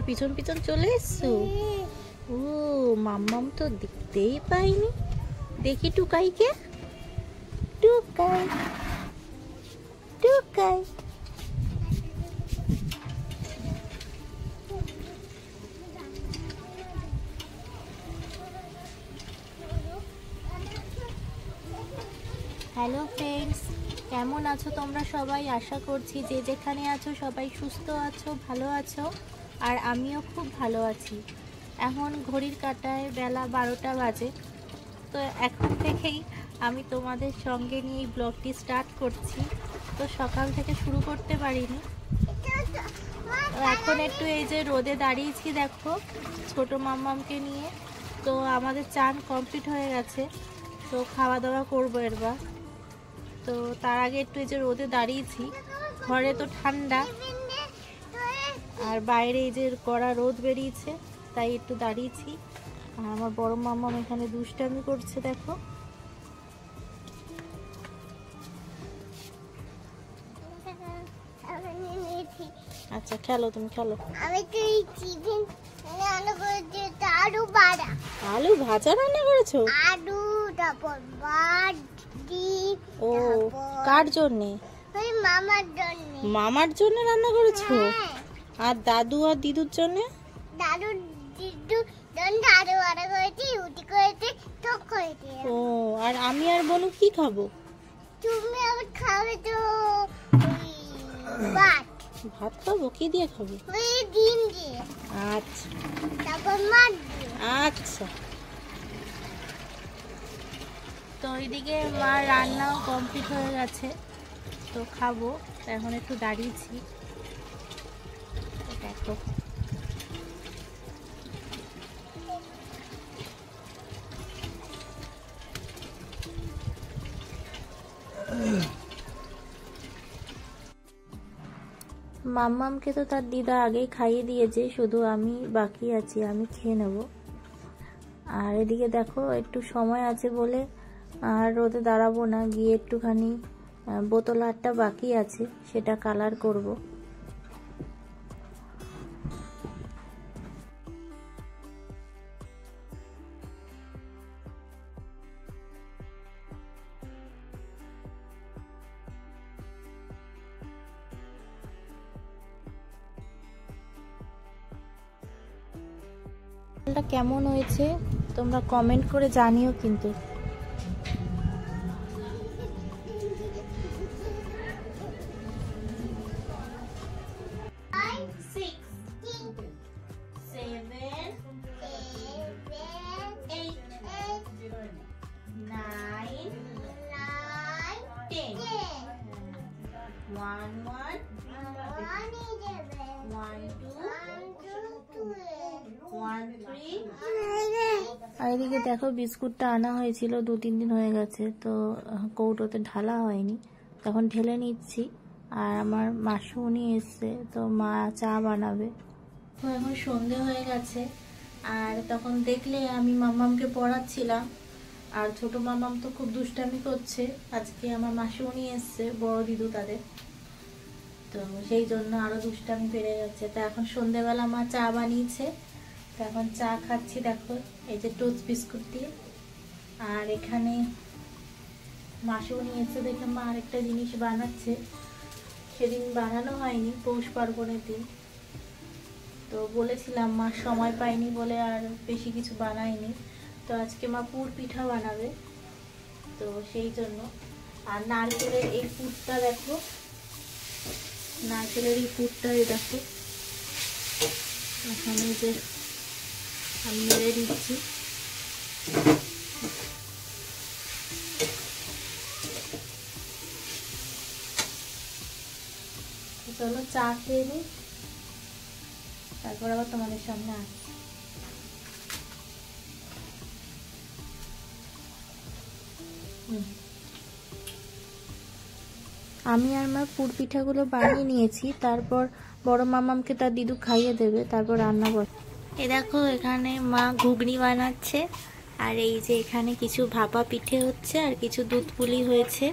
পিছন পিছন চলে এসছো? ও মাম্মাম তো দেখতেই পাইনি। দেখি টুকাইকে। টুকাই টুকাই হ্যালো ফ্রেন্ডস, কেমন আছো তোমরা সবাই? আশা করছি যে যেখানে আছো সবাই সুস্থ আছো, ভালো আছো। আর আমিও খুব ভালো আছি। এখন ঘড়ির কাঁটায় বেলা 12টা বাজে। তো এখন থেকেই আমি তোমাদের সঙ্গে নিয়ে এই ব্লগটি স্টার্ট করছি। তো সকাল থেকে শুরু করতে পারিনি। এখন একটু এই যে রোদে দাঁড়িয়েছি দেখো, ছোট মাম্মামকে নিয়ে। তো আমাদের চান কমপ্লিট হয়ে গেছে, তো খাওয়া দাওয়া করবো এরবার। তো তার আগে একটু এই যে রোদে দাঁড়িয়েছি। ঘরে তো ঠান্ডা, আর বাইরে এই যে কড়া রোদ বেরিয়েছে, তাই একটু দাঁড়িয়েছি। আর আমার বড় মাম্মাম এখানে দুষ্টামি করছে দেখো। আচ্ছা খেলো, তুমি খেলো। আলু ভাজা রান্না করেছো? ও কার জন্যে? মামার জন্য রান্না করেছো? আর দাদু আর দিদুর জন্য? ও আর আমি আর বনু কি খাবো? তুমি আবার খাবে তো ভাত খাবো। কি দিয়ে খাবো? ডিম দিয়ে। আচ্ছা তারপর মাছ দিয়ে। আচ্ছা। তো ওইদিকে মা রান্নাও কমপ্লিট হয়ে গেছে, তো খাবো। এখন একটু দাঁড়িয়েছি দেখো। মাম্মামকে তো তার দিদা আগেই খাইয়ে দিয়েছে, শুধু আমি বাকি আছি, আমি খেয়ে নেব। আর এদিকে দেখো একটু সময় আছে বলে আর রোদে দাঁড়াবো না, গিয়ে একটুখানি বোতল আটটা বাকি আছে, সেটা কালার করব। কেমন হয়েছে তোমরা কমেন্ট করে জানিও কিন্তু। আর এদিকে দেখো বিস্কুটটা আনা হয়েছিল, 2-3 দিন হয়ে গেছে, তো কৌটোতে ঢালা হয়নি, তখন ঢেলে নিচ্ছি। আর আমার মাসুনি এসছে, তো মা চা বানাবে। তো এখন সন্ধে হয়ে গেছে, আর তখন দেখলে আমি মাম্মামকে পড়াচ্ছিলাম। আর ছোট মাম্মাম তো খুব দুষ্টামি করছে। আজকে আমার মাসুনি এসছে, বড় দিদু তাদের, তো সেই জন্য আরো দুষ্টামি বেড়ে যাচ্ছে। তো এখন সন্ধেবেলা মা চা বানিয়েছে, তো এখন চা খাচ্ছি দেখো, এই যে টোস্ট বিস্কুট দিয়ে। আর এখানে মাসুনি এসে দেখে মা আরেকটা জিনিস বানাচ্ছে, সেদিন বানানো হয়নি, পৌষ পার্বণের দিন। তো বলেছিলাম মা সময় পাইনি বলে আর বেশি কিছু বানায়নি। তো আজকে মা পুর পিঠা বানাবে, তো সেই জন্য। আর নারকেলের এই পুরটা দেখো, নারকেলের এই পুরটা দেখো, এখানে যে আমি মেরে দিচ্ছি। চলো চা খেয়ে নিই, তারপর আবার তোমাদের সামনে আসছি। আমি আর মা পুর পিঠাগুলো বানিয়ে নিয়েছি, তারপর বড় মামামকে তার দিদু খাইয়ে দেবে, তারপর রান্না বসে। এই দেখো এখানে মা ঘুগনি বানাচ্ছে, আর এই যে এখানে কিছু ভাপা পিঠে হচ্ছে, আর কিছু দুধ পুলি হয়েছে।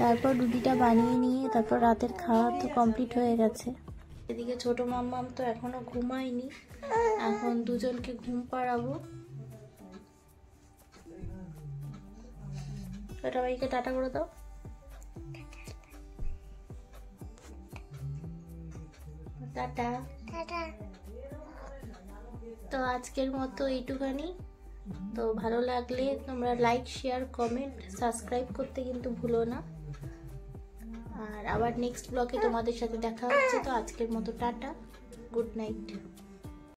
তারপর রুটিটা বানিয়ে নিয়ে তারপর রাতের খাওয়া তো কমপ্লিট হয়ে গেছে। এদিকে ছোট মাম্মাম তো এখনো ঘুমায়নি, এখন দুজনকে ঘুম পাড়াবো। এটা ভাইকে টাটা করে দাও। টাটা। টাটা। তো আজকের মতো এইটুখানি। তো ভালো লাগলে তোমরা লাইক, শেয়ার, কমেন্ট, সাবস্ক্রাইব করতে কিন্তু ভুলো না। আর আবার নেক্সট ব্লগে তোমাদের সাথে দেখা হচ্ছে। তো আজকের মতো টাটা, গুড নাইট।